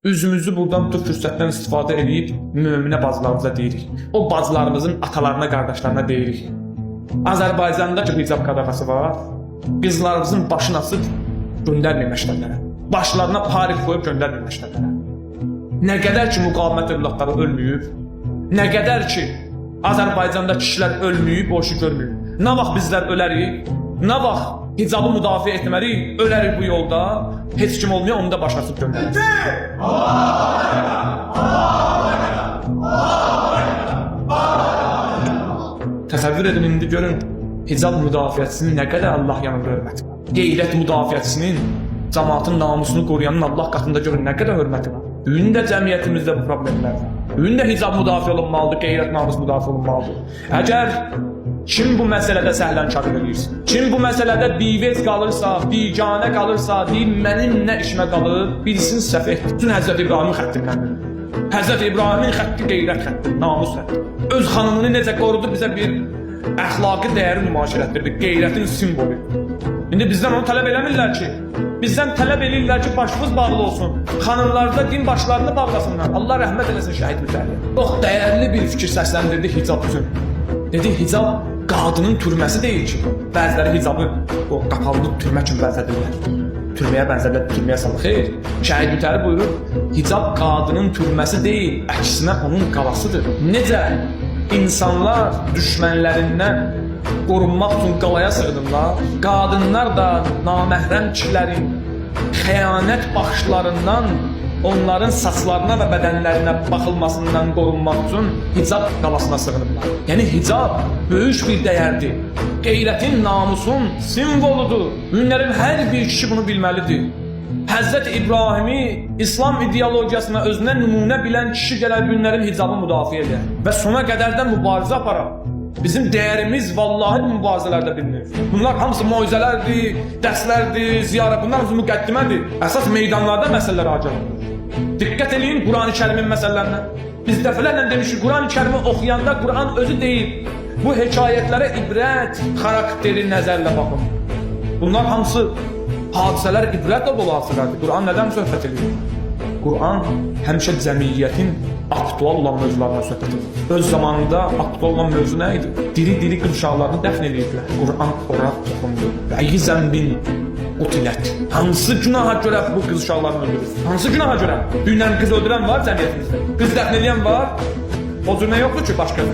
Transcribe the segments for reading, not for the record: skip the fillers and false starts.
Üzümüzü buradan bu fürsətdən istifadə edib möminə bacılarımıza deyirik. O bacılarımızın atalarına, qardaşlarına deyirik. Azərbaycanda ki, hicab qadağası var, qızlarımızın başını asıb göndərməyin məktəblərə. Başlarına parik qoyub göndərməyin məktəblərə. Nə qədər ki, müqavimət övladları ölməyib, nə qədər ki, Azərbaycanda kişilər ölməyib, o işi görməyib. Nə vaxt bizlər ölərik, nə vaxt hicabı müdafiə etmərik, ölərik bu yolda, heç kim olmuyor, onu da başlasıb göndərir. Təsəvvür edin, indi görün, hicab müdafiəçisinin nə qədər Allah yanında hörməti var. Qeyrət müdafiəçisinin, cəmaatın namusunu qoruyanın Allah qatında görün nə qədər hörməti var. Bugün də cəmiyyətimizdə bu problemlər var. Bugün də hicab müdafiə olunmalıdır, qeyrət namus müdafiə olunmalıdır. Əgər kim bu məsələdə səhlənkarlıq edirsə, kim bu məsələdə bivez qalırsa, biganə qalırsa, deyir, mənim nə işimə qalır, bilsin səhv etdi. Bütün Həzrət İbrahimin xəttindən. Həzrət İbrahimin xətti qeyrət xətti, namus xətti. Öz xanımını necə qorudu, bizə bir əxlaqi dəyəri nümayiş etdirdi, qeyrətin simvolu. İndi bizdən onu tələb eləmirlər ki, bizdən tələb edirlər ki, başımız bağlı olsun. Xanımlarda din başlarını bağlasınlar. Allah rəhmət eləsin şəhid mütəlliyə. Çox dəyərli bir fikir səsləndirdi hicab üçün. Dedi, hicab qadının türməsi deyil ki. Bəziləri hicabı o qapalı türmə kimi bənzədirlər. Türməyə bənzədirlər, türməyə salır. Xeyr, şəhid mütəlli buyurur, hicab qadının türməsi deyil, əksinə onun qalasıdır. Necə insanlar düşmənlərindən qorunmaq üçün qalaya sığınırlar, qadınlar da naməhrəm kişilərin xəyanət baxışlarından, onların saçlarına və bədənlərinə baxılmasından qorunmaq üçün hicab qalasına sığınırlar. Yəni hicab böyük bir dəyərdir. Qeyrətin, namusun simvoludur. Günlərin hər bir kişi bunu bilməlidir. Həzrət İbrahimi İslam ideologiyasına özünə nümunə bilən kişi gələr günlərin hicabı müdafiə edir və sona qədər də mübarizə aparar. Bizim dəyərimiz vallahi mübarizələrdə bilinir. Bunlar hamısı moizələrdir, dərslərdir, ziyarət, bunlar hamısı müqəddimədir. Əsas meydanlarda məsələlər acıdır. Diqqət edin Quran-ı Kərimin məsələlərinə. Biz dəfələrlə demişik, Quran-ı Kərimi oxuyanda Quran özü deyil. Bu hekayətlərə ibrət, xarakteri nəzərlə baxın. Bunlar hamısı hadisələr ibrətlə dolu hadisələrdir. Quran nədən söhbət edir? Quran həmişə cəmiyyətin aktual olan mövzularına söhbət edir. Öz zamanında aktual olan mövzu nə idi? Diri-diri qız uşaqlarını dəfn edirdilər. Quran ora toxundu. Əyi zəmbin qutilət. Hansı günaha görə bu qız uşaqlarını öldürür? Hansı günaha görə? Dünən qız öldürən var cəmiyyətimizdə. Qız dəfn edən var. O cür nə yoxdur ki, başqa.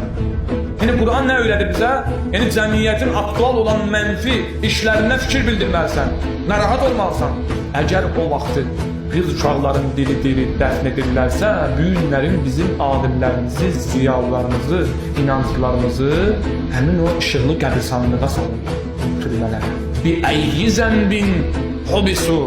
Yəni Quran nə öyrədir bizə? Yəni cəmiyyətin aktual olan mənfi işlərinə fikir bildirməlisən. Narahat olmalısan. Əgər o vaxtı qız uşaqların diri-diri dəfn edirlərsə, bu günlərin bizim alimlərimizi, ziyalılarımızı, inanclarımızı həmin o işıqlı qəbirstanlığa salırlar, türmələrə. Bi-əyyi zənbin hubisu.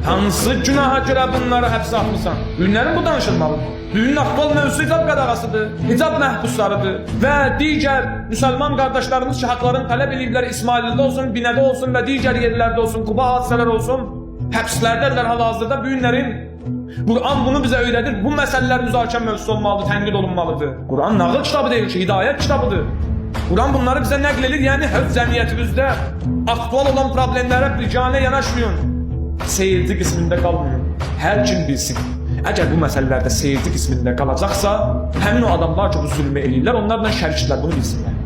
Hansı günaha görə bunları həbsə atmısan? Günlərin bu danışılmalıdır. Düğünün aktual mövzusu hicab qadağasıdır, hicab məhbuslarıdır və digər müsəlman qardaşlarımız ki, haqlarını tələb edirlər, İsmaildə olsun, Binədə olsun və digər yerlərdə olsun, Quba hadisələr olsun, həbslərdədirlər hal-hazırda. Bu günlərin Quran bunu bizə öyrədir, bu məsələlər müzakirə mövzusu olmalıdır, tənqid olunmalıdır. Quran nağıl kitabı deyil ki, hidayət kitabıdır. Quran bunları bizə nəql edir, yəni hər cəmiyyətimizdə aktual olan problemlərə biganə yanaşmayın. Seyirci qismində qalmayın. Hər kim bilsin. Əgər bu məsələlərdə seyirci qismində qalacaqsa, həmin o adamlar ki, bu zülmü eləyirlər, onlarla şərikdirlər, bunu bilsinlər.